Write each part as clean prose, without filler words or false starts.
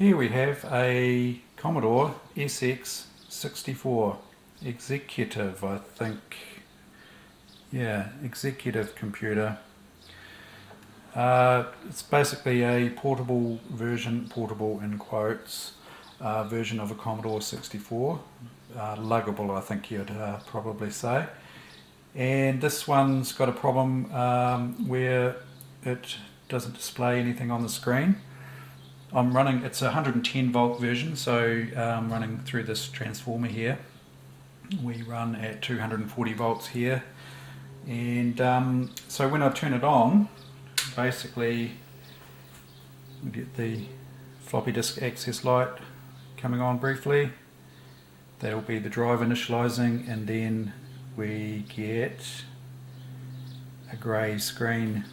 Here we have a Commodore SX-64 executive, I think. Yeah, executive computer. It's basically a portable version, portable in quotes, version of a Commodore 64. Luggable, I think you'd probably say. And this one's got a problem where it doesn't display anything on the screen. I'm running, it's a 110 volt version, so I'm running through this transformer here. We run at 240 volts here, and so when I turn it on, basically we get the floppy disk access light coming on briefly. That'll be the drive initializing, and then we get a grey screen,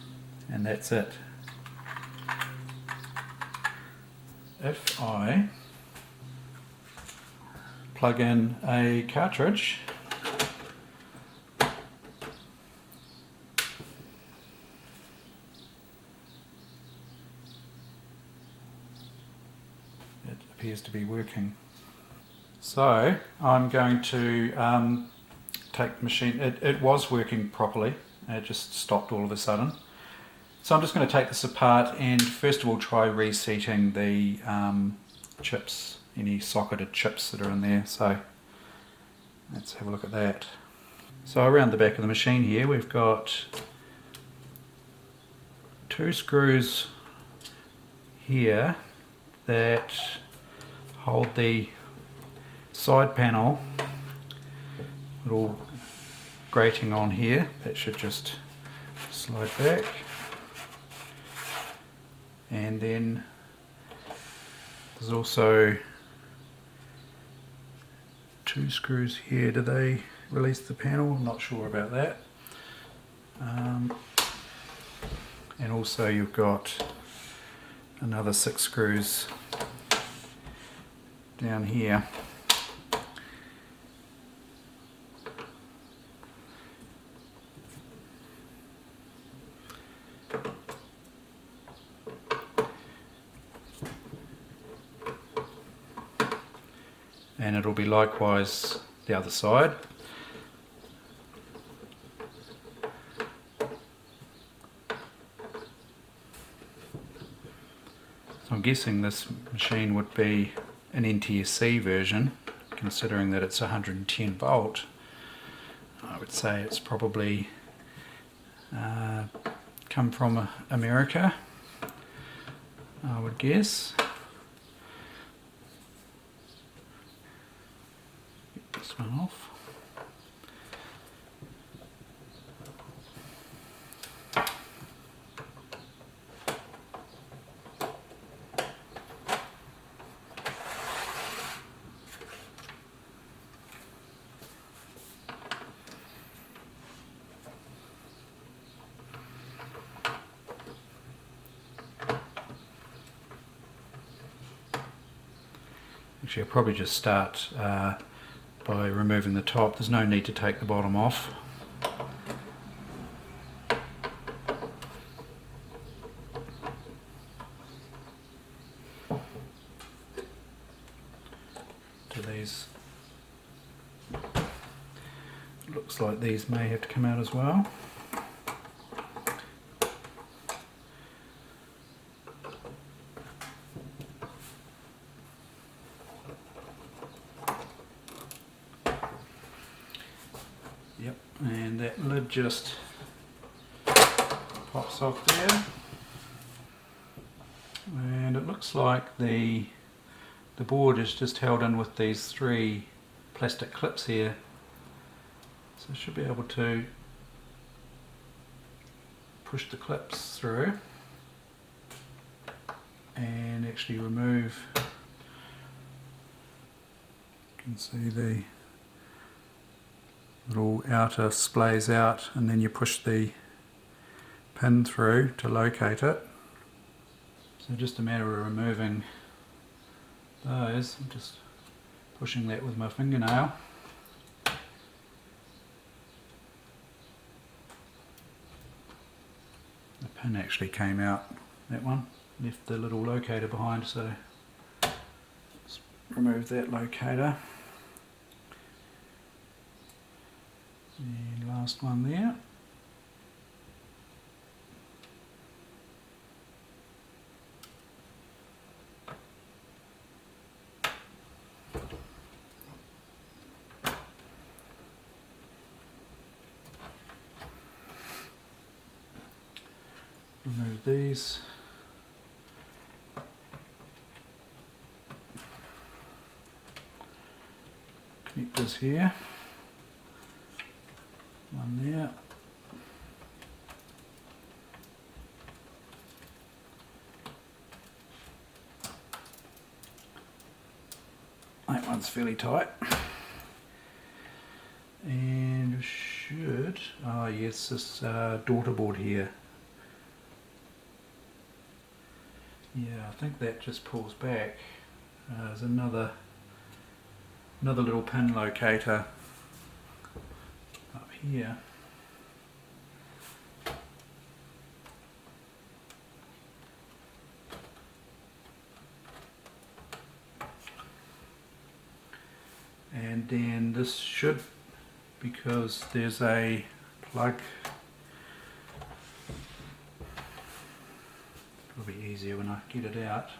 and that's it. If I plug in a cartridge, it appears to be working. So I'm going to take the machine, it was working properly, it just stopped all of a sudden. So I'm just going to take this apart and first of all try reseating the chips, any socketed chips that are in there. So let's have a look at that. So around the back of the machine here we've got two screws here that hold the side panel, little grating on here, that should just slide back. And then there's also two screws here. Do they release the panel? I'm not sure about that. And also you've got another 6 screws down here. And it'll be likewise the other side. So I'm guessing this machine would be an NTSC version, considering that it's 110 volt. I would say it's probably come from America, I would guess. This one off. Actually, I'll probably just start by removing the top. There's no need to take the bottom off. Do these, looks like these may have to come out as well. Yep, and that lid just pops off there, and it looks like the board is just held in with these 3 plastic clips here, so I should be able to push the clips through and actually remove. You can see the little outer splays out, and then you push the pin through to locate it. So just a matter of removing those. I'm just pushing that with my fingernail. The pin actually came out, that one. Left the little locator behind, so remove that locator. And last one there. Remove these. Connectors here. One there. That one's fairly tight. And should, oh yes, this daughter board here. Yeah, I think that just pulls back. There's another little pin locator up here. And then this should, because there's a plug, it'll be easier when I get it out.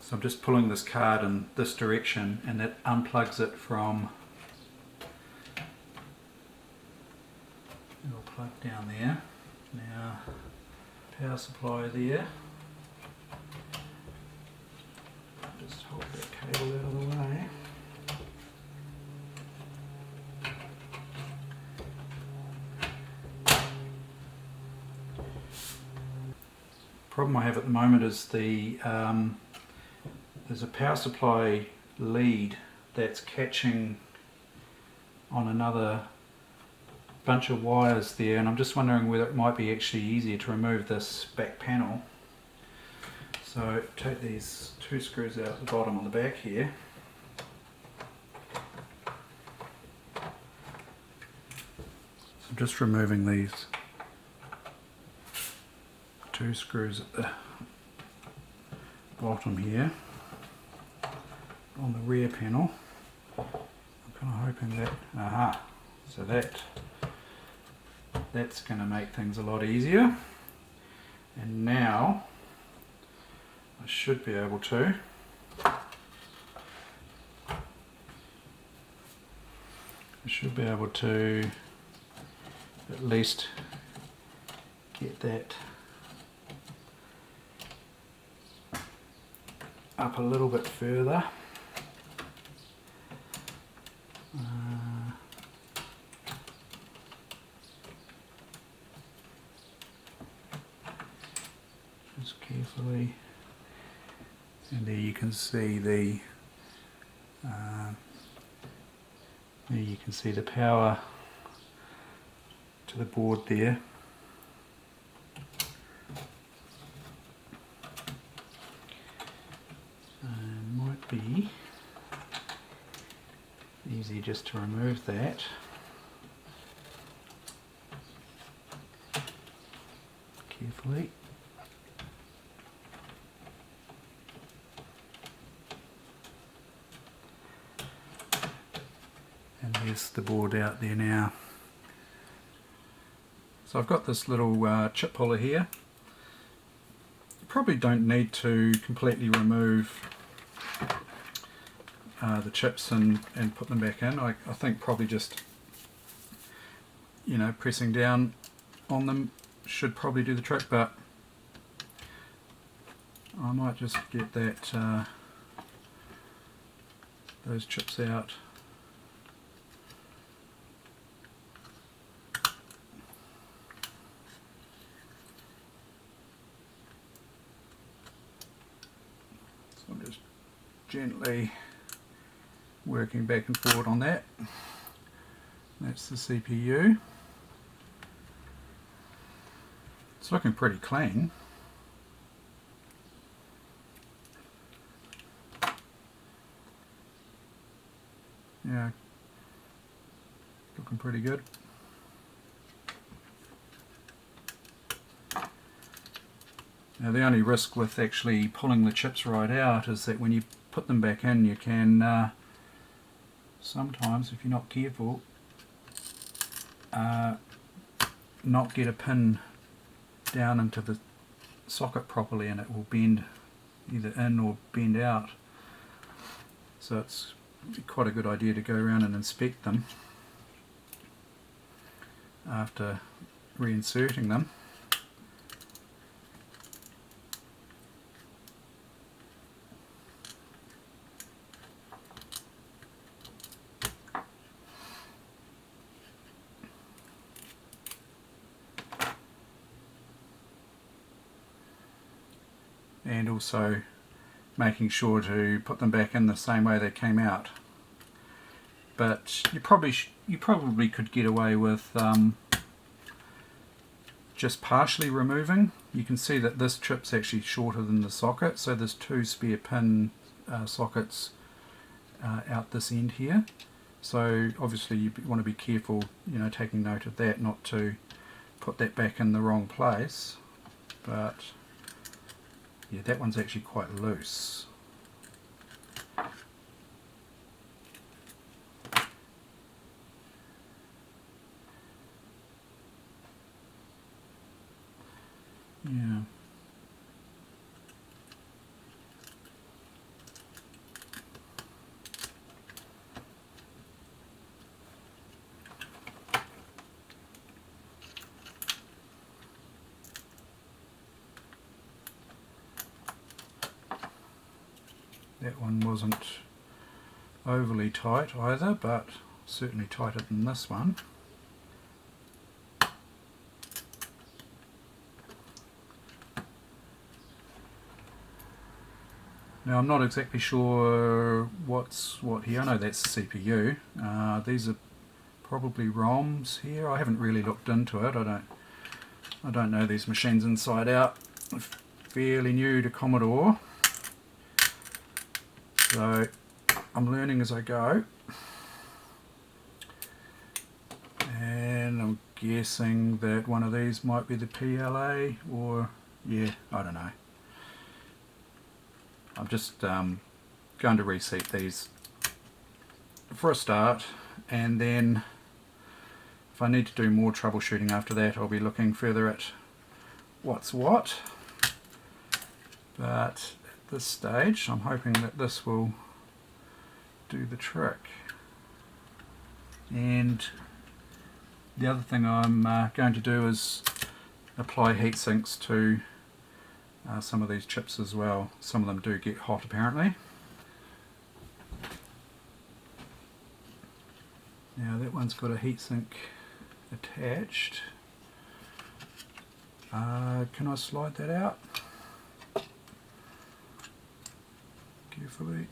So I'm just pulling this card in this direction and that unplugs it from little plug down there. Now power supply there. Just hold that cable out of the way. Problem I have at the moment is there's a power supply lead that's catching on another bunch of wires there, and I'm just wondering whether it might be actually easier to remove this back panel. So take these two screws out the bottom on the back here. So I'm just removing these two screws at the bottom here on the rear panel. I'm kind of hoping that, so that's going to make things a lot easier. And now I should be able to at least get that up a little bit further. Just carefully, and there you can see the power to the board there. Might be easy just to remove that. Carefully. And there's the board out there now. So I've got this little chip puller here. You probably don't need to completely remove the chips and put them back in. I think probably just, you know, pressing down on them should probably do the trick, but I might just get that those chips out. So I'm just gently working back and forward on that. That's the CPU. It's looking pretty clean. Yeah, looking pretty good. Now the only risk with actually pulling the chips right out is that when you put them back in, you can sometimes, if you're not careful, not get a pin down into the socket properly, and it will bend either in or bend out. So it's quite a good idea to go around and inspect them after reinserting them. And also making sure to put them back in the same way they came out. But you probably could get away with just partially removing. You can see that this chip's actually shorter than the socket, so there's two spare pin sockets out this end here. So obviously you want to be careful, you know, taking note of that, not to put that back in the wrong place. But yeah, that one's actually quite loose. Yeah. That one wasn't overly tight either, but certainly tighter than this one. Now I'm not exactly sure what's what here. I know that's the CPU. These are probably ROMs here. I haven't really looked into it. I don't know these machines inside out. I'm fairly new to Commodore, so I'm learning as I go. And I'm guessing that one of these might be the PLA, or yeah, I don't know. I'm just going to reseat these for a start, and then if I need to do more troubleshooting after that, I'll be looking further at what's what. But at this stage, I'm hoping that this will do the trick. And the other thing I'm going to do is apply heat sinks to some of these chips as well. Some of them do get hot apparently. Now that one's got a heatsink attached. Can I slide that out? Carefully.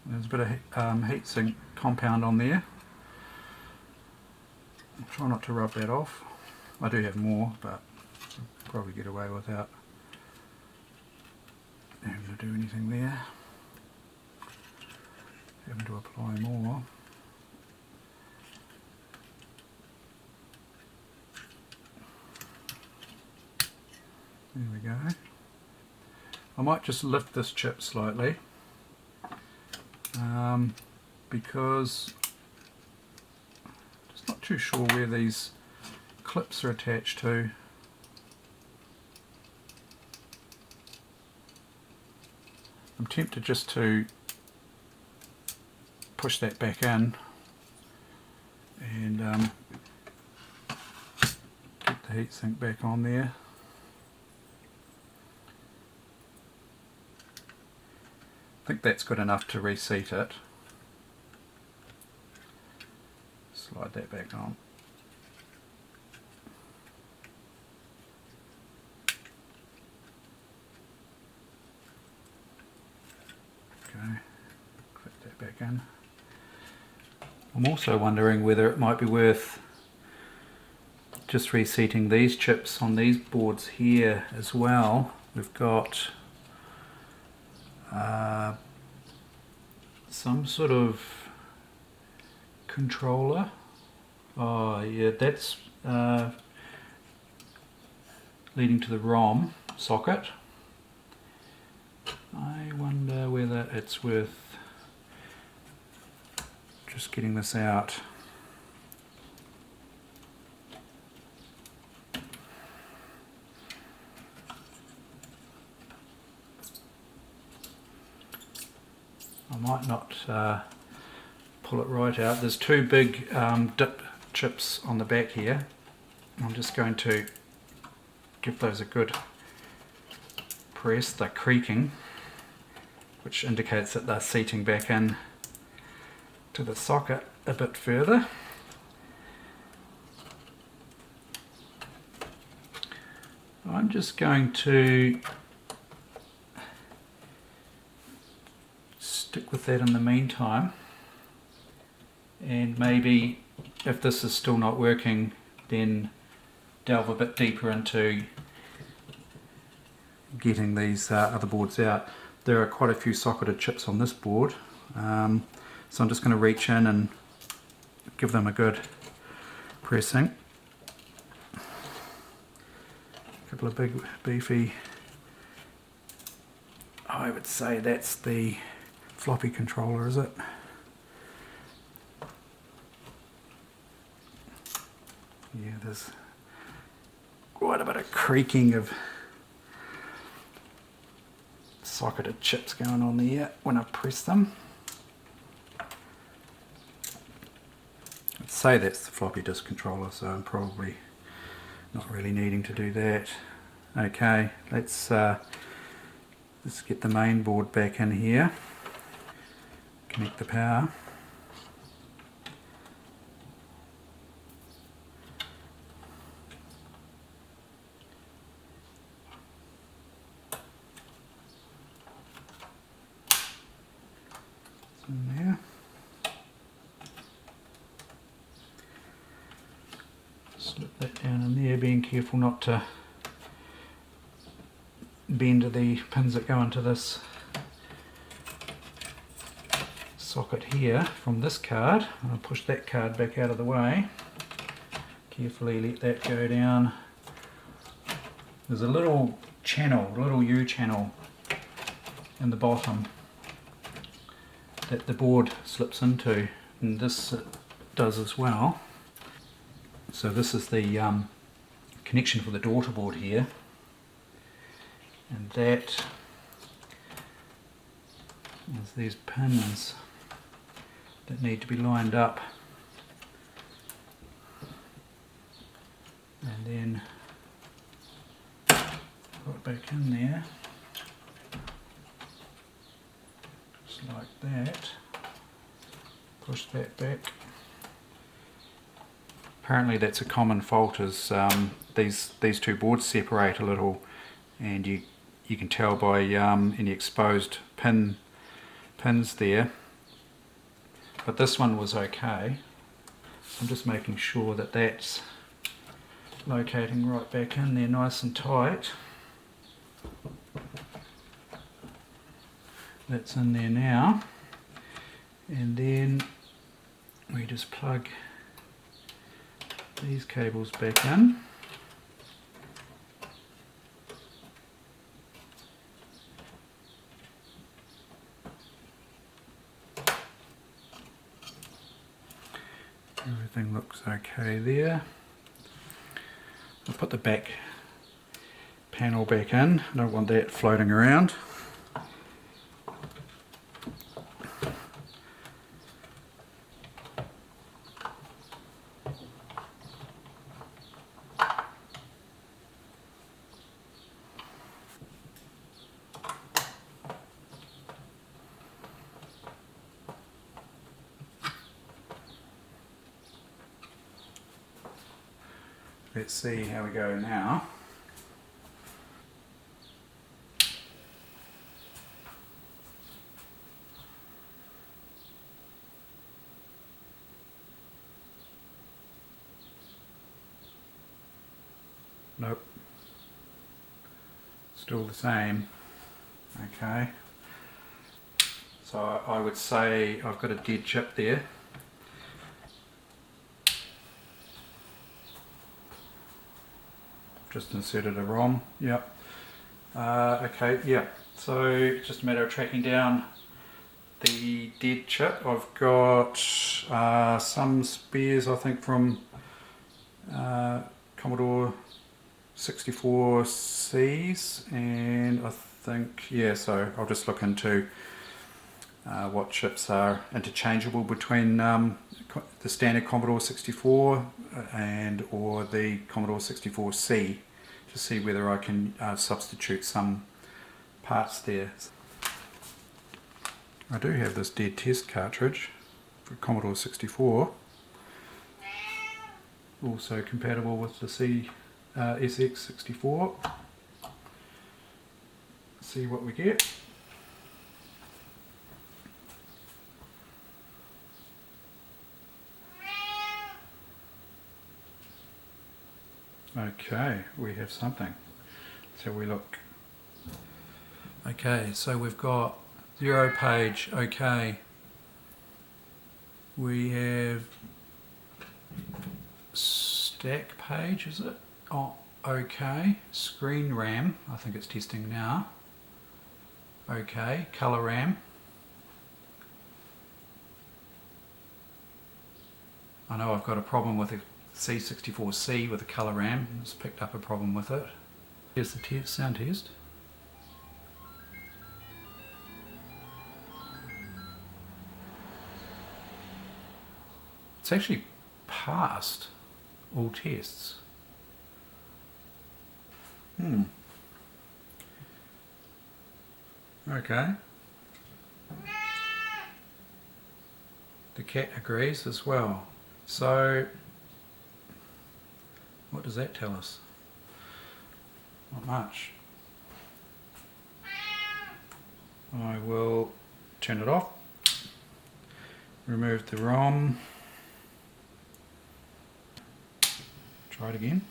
There's a bit of heatsink compound on there. I'll try not to rub that off. I do have more, but I'll probably get away without having to do anything there. Having to apply more. There we go. I might just lift this chip slightly because I'm just not too sure where these clips are attached to. I'm tempted just to push that back in and get the heatsink back on there. I think that's good enough to reseat it. Slide that back on. Okay, clip that back in. I'm also wondering whether it might be worth just reseating these chips on these boards here as well. We've got some sort of controller. Oh yeah, that's leading to the ROM socket. I wonder whether it's worth just getting this out. I might not pull it right out. There's two big dip chips on the back here. I'm just going to give those a good press. They're creaking, which indicates that they're seating back in to the socket a bit further. I'm just going to stick with that in the meantime, and maybe if this is still not working, then delve a bit deeper into getting these other boards out. There are quite a few socketed chips on this board, so I'm just going to reach in and give them a good pressing. A couple of big beefy, I would say that's the floppy controller, is it? Yeah, there's quite a bit of creaking of socketed chips going on there when I press them. I'd say that's the floppy disk controller, so I'm probably not really needing to do that. Okay, let's get the main board back in here. Connect the power. In there. Slip that down in there, being careful not to bend the pins that go into this socket here from this card. I'll push that card back out of the way. Carefully let that go down. There's a little channel, a little U channel in the bottom that the board slips into, and this does as well. So this is the connection for the daughter board here, and that is these pins that need to be lined up, and then put it back in there. Like that. Push that back. Apparently that's a common fault, is these two boards separate a little, and you can tell by any exposed pins there. But this one was okay. I'm just making sure that that's locating right back in there nice and tight. That's in there now, and then we just plug these cables back in. Everything looks okay there. I'll put the back panel back in. I don't want that floating around. Let's see how we go now. Nope. Still the same. Okay. So I would say I've got a dead chip there. Just inserted a ROM. Yep. Okay, yeah. So just a matter of tracking down the dead chip. I've got some spares, I think, from Commodore 64Cs, and I think, yeah, so I'll just look into what chips are interchangeable between the standard Commodore 64 and or the Commodore 64C to see whether I can substitute some parts there. I do have this dead test cartridge for Commodore 64, also compatible with the SX-64. See what we get. Okay, we have something. Let's have we look. Okay, so we've got 0 page, okay. We have stack page, is it? Oh, okay. Screen RAM, I think it's testing now. Okay, color RAM. I know I've got a problem with the C64C with the color RAM. It's picked up a problem with it. Here's the sound test. It's actually passed all tests. Okay. The cat agrees as well. So, what does that tell us? Not much. I will turn it off, remove the ROM, try it again.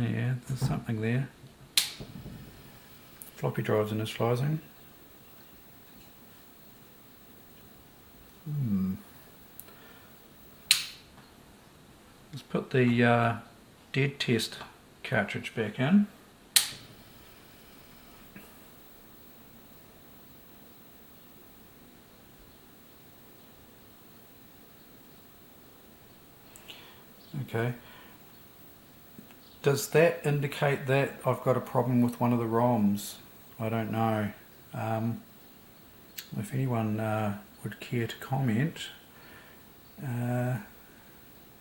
Yeah, there's something there. Floppy drives initializing. Let's put the dead test cartridge back in. Okay. Does that indicate that I've got a problem with one of the ROMs? I don't know. If anyone would care to comment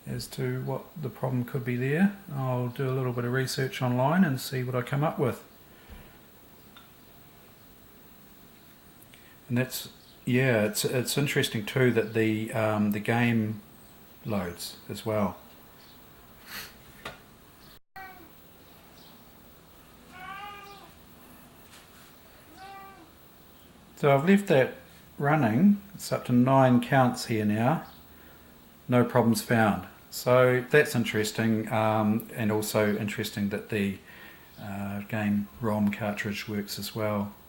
as to what the problem could be there, I'll do a little bit of research online and see what I come up with. And that's, yeah, it's interesting too that the game loads as well. So I've left that running. It's up to 9 counts here now. No problems found. So that's interesting, and also interesting that the game ROM cartridge works as well.